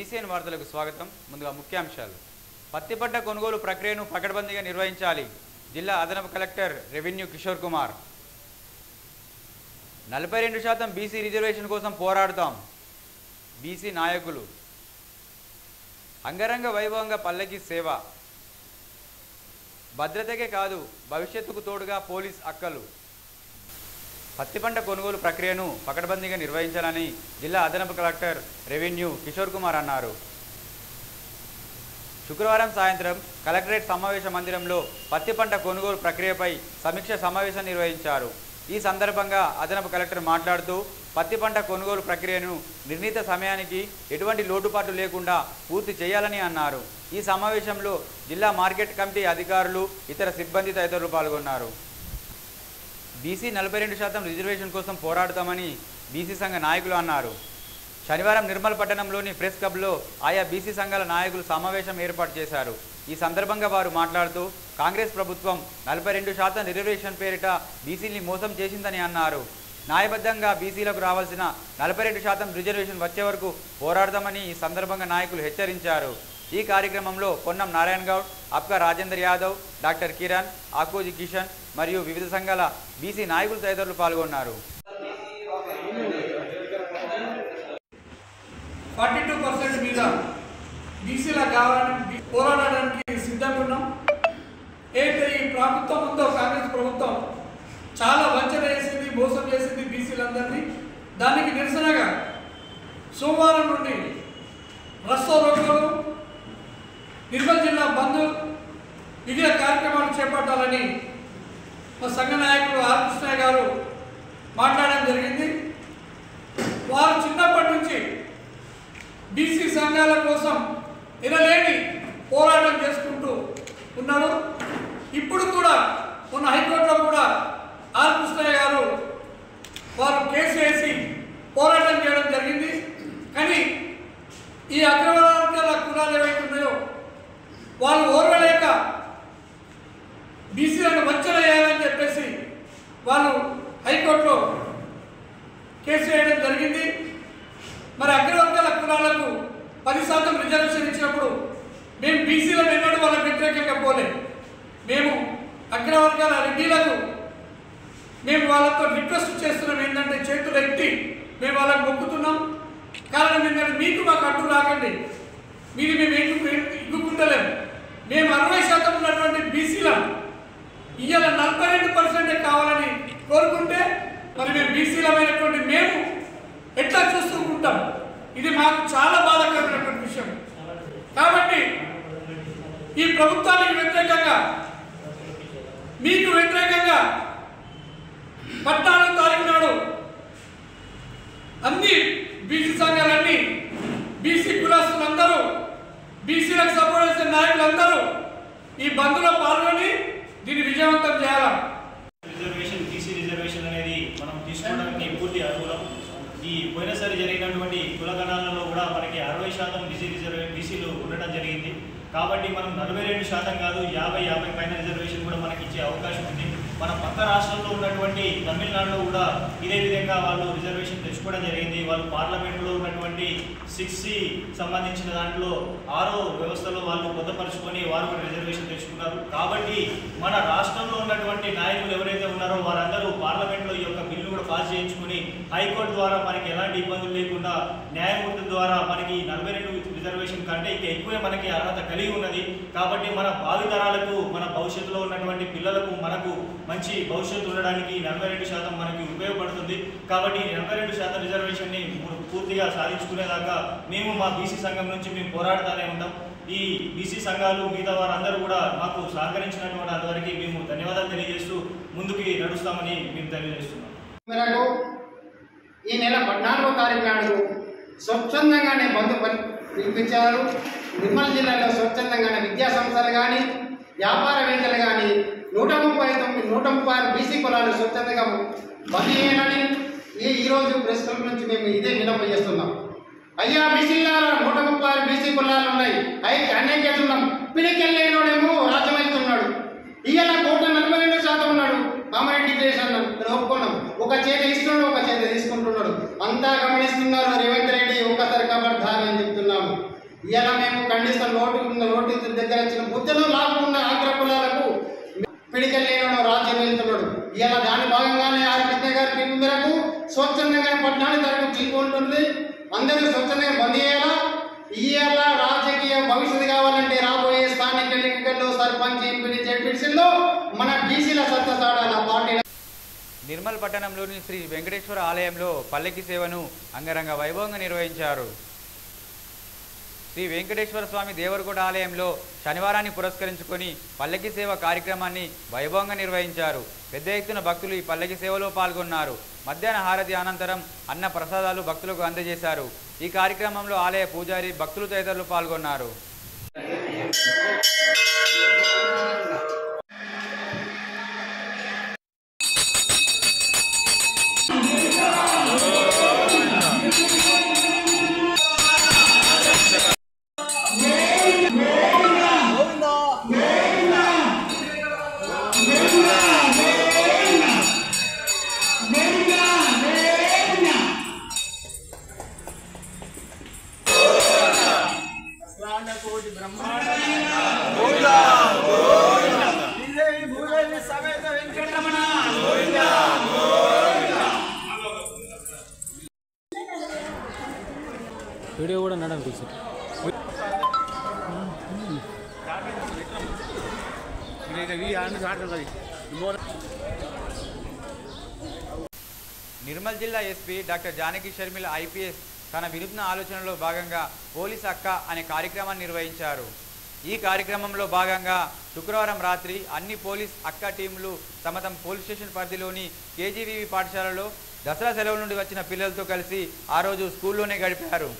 BCN వార్తలకు స్వాగతం. ముందుగా ముఖ్యాంశాలు. పత్తి పంట కొనుగోలు ప్రక్రియను పకడ్బందీగా నిర్వహించాలి. జిల్లా అదనపు collector revenue Kishore Kumar. 42% BC reservation కోసం పోరాడుతాం. బీసీ నాయకులు. అంగరంగ వైభవంగా పల్లకి సేవ. భద్రతకే కాదు భవిష్యత్తుకు తోడుగా పోలీస్ అక్కలు. పత్తి పంట కొనుగోలు ప్రక్రియను పకడ్బందీగా నిర్వహించాలని జిల్లా అదనపు కలెక్టర్ రెవెన్యూ కిషోర్ కుమార్ అన్నారు. శుక్రవారం సాయంత్రం కలెక్టరేట్ సమావేశ మందిరంలో పత్తి పంట కొనుగోలు ప్రక్రియపై సమీక్ష సమావేశం నిర్వహించారు. ఈ సందర్భంగా అదనపు కలెక్టర్ మాట్లాడుతూ పత్తి పంట కొనుగోలు ప్రక్రియను నిర్ణీత సమయానికి ఎటువంటి లోటుపాటు లేకుండా పూర్తి చేయాలని అన్నారు. ఈ సమావేశంలో జిల్లా మార్కెట్ కమిటీ అధికారులు, ఇతర సిబ్బంది తదితరులు పాల్గొన్నారు. బీసీ 42% రిజర్వేషన్ కోసం పోరాడుతామని బీసీ సంఘ నాయకులు అన్నారు. శనివారం నిర్మల్ పట్టణంలోని ప్రెస్ క్లబ్లో ఆయా బీసీ సంఘాల నాయకులు సమావేశం ఏర్పాటు చేశారు. ఈ సందర్భంగా వారు మాట్లాడుతూ కాంగ్రెస్ ప్రభుత్వం 42% రిజర్వేషన్ పేరిట బీసీని మోసం చేసిందని అన్నారు. న్యాయబద్ధంగా బీసీలకు రావాల్సిన 42% రిజర్వేషన్ వచ్చే వరకు పోరాడదామని ఈ సందర్భంగా నాయకులు హెచ్చరించారు. ఈ కార్యక్రమంలో పొన్నం నారాయణ గౌడ్, అప్కా రాజేందర్ యాదవ్, డాక్టర్ కిరణ్, ఆకోజీ కిషన్ మరియు వివిధ సంఘాల బీసీ నాయకులు తదితరులు పాల్గొన్నారు. 42% మీద బీసీలకు కావాలని పోరాడడానికి సిద్ధంగా ఉన్నాం. అయితే ఈ ప్రభుత్వం ఉందో కాంగ్రెస్ ప్రభుత్వం చాలా వంచన చేసింది, మోసం చేసింది బీసీలందరినీ. దానికి నిరసనగా సోమవారం నుండి రస్తా రోడ్లు, నిర్మల్ జిల్లా బంద్, వివిధ కార్యక్రమాలు చేపట్టాలని మా సంఘ నాయకుడు ఆర్ కృష్ణయ్య గారు మాట్లాడడం జరిగింది. వారు చిన్నప్పటి నుంచి బీసీ సంఘాల కోసం ఎనలేని పోరాటం చేసుకుంటూ ఉన్నారు. ఇప్పుడు కూడా మొన్న హైకోర్టులో కూడా ఆర్ కృష్ణయ్య గారు వారు కేసు వేసి పోరాటం చేయడం జరిగింది. కానీ ఈ అగ్రవర్గాల కులాలు ఏవైతే ఉన్నాయో వాళ్ళు ఓర్వలేక బీసీలను వంచన చేయాలని చెప్పేసి వాళ్ళు హైకోర్టులో కేసు వేయడం జరిగింది. మరి అగ్రవర్గాల కులాలకు 10% రిజర్వేషన్ ఇచ్చినప్పుడు మేము బీసీలను ఎన్నడూ వాళ్ళకి వ్యతిరేకంగా పోలే. మేము అగ్రవర్గాల రెడ్డిలకు మేము వాళ్ళతో రిక్వెస్ట్ చేస్తున్నాం ఏంటంటే చేతులు ఎత్తి మేము వాళ్ళకి మొక్కుతున్నాం. కారణం ఏంటంటే మీకు మాకు అడ్డు రాకండి, మీరు మేము ఇగ్గుకుంటలేము. మేము 60% ఉన్నటువంటి బీసీలం ఇవాళ 42% కావాలని కోరుకుంటే మరి మేము బీసీలమైనటువంటి మేము ఎట్లా చూసుకుంటాం? ఇది మాకు చాలా బాధాకరమైనటువంటి విషయం. కాబట్టి ఈ ప్రభుత్వానికి వ్యతిరేకంగా, మీకు వ్యతిరేకంగా 14వ తారీఖు నాడు అన్ని బీసీ సంఘాలన్నీ, బీసీ కులస్తులందరూ, బీసీలకు సపోర్ట్ చేసే నాయకులందరూ ఈ బంద్లో పాల్గొని దీన్ని విజయవంతం చేయాలి. రిజర్వేషన్, బీసీ రిజర్వేషన్ అనేది మనం తీసుకోవడానికి పూర్తి అనుకూలం. ఈ పోయినసారి జరిగినటువంటి కులగణాలలో కూడా మనకి 60% బీసీలు ఉండటం జరిగింది. కాబట్టి మనం 42% కాదు 50 పైన రిజర్వేషన్ కూడా మనకి ఇచ్చే అవకాశం ఉంది. మన పక్క రాష్ట్రంలో ఉన్నటువంటి తమిళనాడులో కూడా ఇదే విధంగా వాళ్ళు రిజర్వేషన్ తెచ్చుకోవడం జరిగింది. వాళ్ళు పార్లమెంట్లో ఉన్నటువంటి 6C సంబంధించిన దాంట్లో 6వ వ్యవస్థలో వాళ్ళు పొందపరుచుకొని వారు కూడా రిజర్వేషన్ తెచ్చుకున్నారు. కాబట్టి మన రాష్ట్రంలో ఉన్నటువంటి నాయకులు ఎవరైతే ఉన్నారో వారందరూ పార్లమెంట్లో ఈ యొక్క బిల్లు కూడా పాస్ చేయించుకుని హైకోర్టు ద్వారా మనకి ఎలాంటి ఇబ్బందులు లేకుండా న్యాయమూర్తి ద్వారా మనకి 42 రిజర్వేషన్ కంటే ఇంకా ఎక్కువే మనకి అర్హత కలిగి ఉన్నది. కాబట్టి మన భావితరాలకు, మన భవిష్యత్తులో ఉన్నటువంటి పిల్లలకు మనకు మంచి భవిష్యత్తు ఉండడానికి 42% మనకి ఉపయోగపడుతుంది. కాబట్టి 42% రిజర్వేషన్ని పూర్తిగా సాధించుకునేదాకా మేము మా బీసీ సంఘం నుంచి మేము పోరాడుతూనే ఉంటాం. ఈ బీసీ సంఘాలు మిగతా వారందరూ కూడా మాకు సహకరించినటువంటి అంతవరకు మేము ధన్యవాదాలు తెలియజేస్తూ ముందుకి నడుస్తామని మేము తెలియజేస్తున్నాం. ఈ నెల 14వ తారీఖు నాడు స్వచ్ఛందంగానే బంధు పిలిపించారు. నిర్మల్ జిల్లాలో స్వచ్ఛందంగానే విద్యా సంస్థలు కానీ, వ్యాపారవేత్తలు కానీ 136 బీసీ కులాలు స్వచ్ఛందంగా బంద్ చేయాలని ఈరోజు ప్రెస్ క్లబ్ నుంచి మేము ఇదే విన్నపం చేస్తున్నాం. అయ్యా బీసీలారా, 136 బీసీ కులాలు ఉన్నాయి, అనేక ఉన్నాం. పిడికెళ్ళేనోడేమో రాజ్యం వెళ్తున్నాడు. ఇవాళ 42% ఉన్నాడు. కామరెడ్డి దేశాన్ని ఒప్పుకున్నాం. ఒక చేతి ఇస్తున్నాడు, ఒక చేతి తీసుకుంటున్నాడు. అంతా గమనిస్తున్నారు. రేవంత్ రెడ్డి ఒక్కసారి కబర్దార్ అని చెప్తున్నాము. గుర్తును లాక్కున్న ఆగ్ర కులాలకు పిడికెళ్ళేవాడు రాజ్యం వెళ్తున్నాడు. ఇలా దాని భాగంగానే ఆర్ కృష్ణ గారి పిలుపు మేరకు స్వచ్ఛందంగా పట్టణానికి తరపు తీసుకుంటుంది. అందరూ స్వచ్ఛందంగా బంద్ చేయాలా. ఇవాళ రాజకీయ భవిష్యత్తు కావాలంటే రాబోయే స్థానిక ఎన్నికల్లో సర్పంచ్ ఎంపీ జెడ్పీటీసీల్లో మన బీసీల సత్తసాడాల పార్టీ. నిర్మల్ పట్టణంలోని శ్రీ వెంకటేశ్వర ఆలయంలో పల్లకి సేవను అంగరంగ వైభవంగా నిర్వహించారు. శ్రీ వెంకటేశ్వర స్వామి దేవరకోట ఆలయంలో శనివారాన్ని పురస్కరించుకొని పల్లకి సేవ కార్యక్రమాన్ని వైభవంగా నిర్వహించారు. పెద్ద ఎత్తున భక్తులు ఈ పల్లకి సేవలో పాల్గొన్నారు. మధ్యాహ్న హారతి అనంతరం అన్న ప్రసాదాలు భక్తులకు అందజేశారు. ఈ కార్యక్రమంలో ఆలయ పూజారి, భక్తులు తదితరులు పాల్గొన్నారు. వీడియో కూడా నడవదు. నిర్మల్ జిల్లా SP doctor Janaki Sharmila IPS తన వినూత్న ఆలోచనలో భాగంగా పోలీస్ అక్క అనే కార్యక్రమాన్ని నిర్వహించారు. ఈ కార్యక్రమంలో భాగంగా శుక్రవారం రాత్రి అన్ని పోలీస్ అక్క టీంలు తమ పోలీస్ స్టేషన్ పరిధిలోని కేజీవీవి పాఠశాలలో దసరా సెలవుల నుండి వచ్చిన పిల్లలతో కలిసి ఆ రోజు స్కూల్లోనే గడిపారు.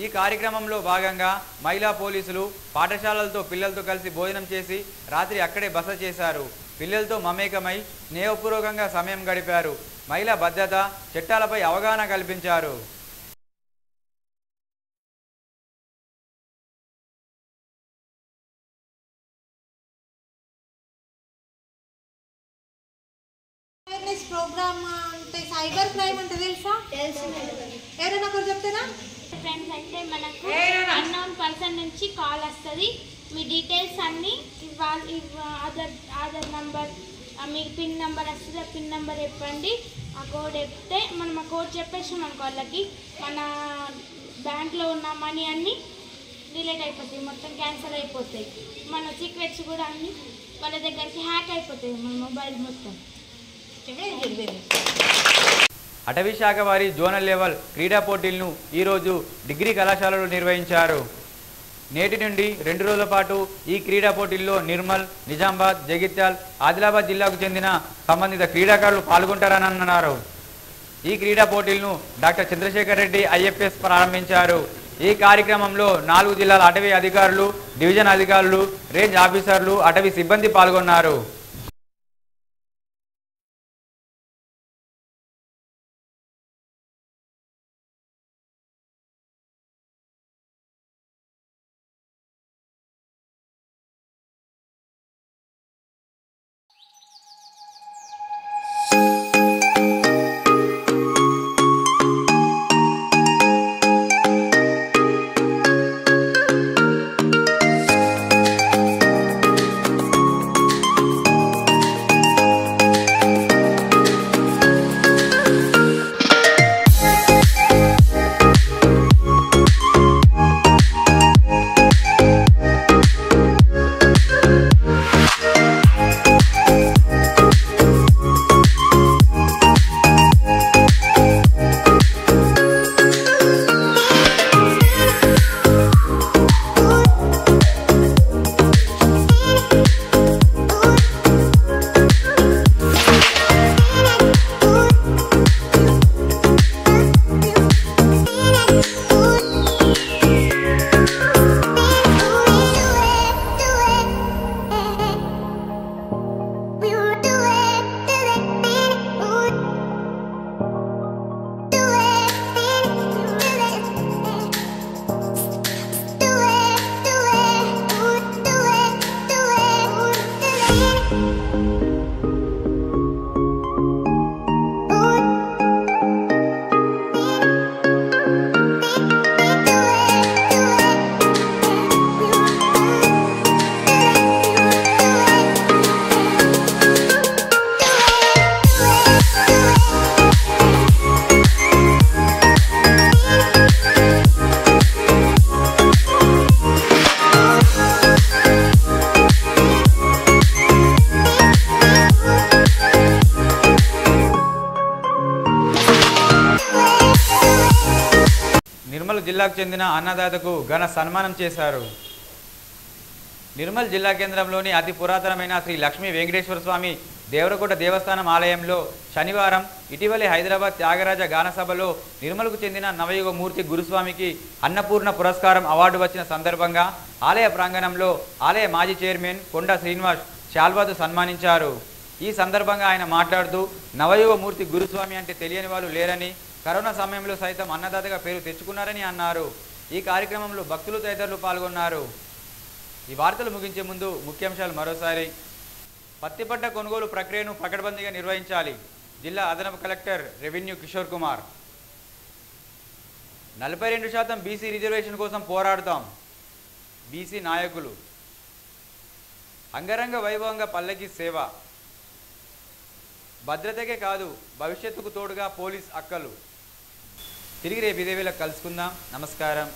ఈ కార్యక్రమంలో భాగంగా మహిళా పోలీసులు పాఠశాలలతో పిల్లలతో కలిసి భోజనం చేసి రాత్రి అక్కడే బస చేశారు. పిల్లలతో మమేకమై స్నేహపూర్వకంగా సమయం గడిపారు. మహిళా భద్రత చట్టాలపై అవగాహన కల్పించారు. ప్రోగ్రామ్ అంటే సైబర్ క్రైమ్ అంటే తెలుసా? ఎవరైనా ఒకరు చెప్తారా? ఫ్రెండ్స్ అంటే మనకు అన్నోన్ పర్సన్ నుంచి కాల్ వస్తుంది. మీ డీటెయిల్స్ అన్నీ ఆధార్ నంబర్, మీ పిన్ నెంబర్ వస్తుంది. ఆ పిన్ నెంబర్ చెప్పండి. ఆ కోడ్ చెప్తే మనం ఆ కోడ్ చెప్పేసాం మనకు వాళ్ళకి మన బ్యాంక్లో ఉన్న మనీ అన్నీ డిలీట్ అయిపోతాయి, మొత్తం క్యాన్సిల్ అయిపోతాయి. మన సీక్రెట్స్ కూడా అన్నీ వాళ్ళ దగ్గరికి హ్యాక్ అయిపోతాయి, మన మొబైల్ మొత్తం. అటవీ శాఖ వారి జోనల్ లెవెల్ క్రీడా పోటీలను ఈరోజు డిగ్రీ కళాశాలలో నిర్వహించారు. నేటి నుండి 2 రోజుల పాటు ఈ క్రీడా పోటీల్లో నిర్మల్, నిజామాబాద్, జగిత్యాల్, ఆదిలాబాద్ జిల్లాకు చెందిన సంబంధిత క్రీడాకారులు పాల్గొంటారని అన్నారు. ఈ క్రీడా పోటీలను డాక్టర్ చంద్రశేఖర్ రెడ్డి ఐఎఫ్ఎస్ ప్రారంభించారు. ఈ కార్యక్రమంలో 4 జిల్లాల అటవీ అధికారులు, డివిజన్ అధికారులు, రేంజ్ ఆఫీసర్లు, అటవీ సిబ్బంది పాల్గొన్నారు. జిల్లాకు చెందిన అన్నదాతకు ఘన సన్మానం చేశారు. నిర్మల్ జిల్లా కేంద్రంలోని అతి పురాతనమైన శ్రీ లక్ష్మీ వెంకటేశ్వర స్వామి దేవరకోట దేవస్థానం ఆలయంలో శనివారం ఇటీవలే హైదరాబాద్ త్యాగరాజ గానసభలో నిర్మల్కు చెందిన నవయుగ మూర్తి గురుస్వామికి అన్నపూర్ణ పురస్కారం అవార్డు వచ్చిన సందర్భంగా ఆలయ ప్రాంగణంలో ఆలయ మాజీ చైర్మన్ కొండ శ్రీనివాస్ శాల్వాతో సన్మానించారు. ఈ సందర్భంగా ఆయన మాట్లాడుతూ నవయుగ మూర్తి గురుస్వామి అంటే తెలియని వాళ్ళు లేరని, కరోనా సమయంలో సైతం అన్నదాతగా పేరు తెచ్చుకున్నారని అన్నారు. ఈ కార్యక్రమంలో భక్తులు తదితరులు పాల్గొన్నారు. ఈ వార్తలు ముగించే ముందు ముఖ్యాంశాలు మరోసారి. పత్తి పంట కొనుగోలు ప్రక్రియను పకడ్బందీగా నిర్వహించాలి. జిల్లా అదనపు collector revenue Kishore Kumar. 42% BC reservation కోసం పోరాడుతాం. బీసీ నాయకులు. అంగరంగ వైభవంగా పల్లకి సేవ. భద్రతకే కాదు భవిష్యత్తుకు తోడుగా పోలీస్ అక్కలు. తిరిగి రేపు ఇదే వేళ కలుసుకుందాం. నమస్కారం.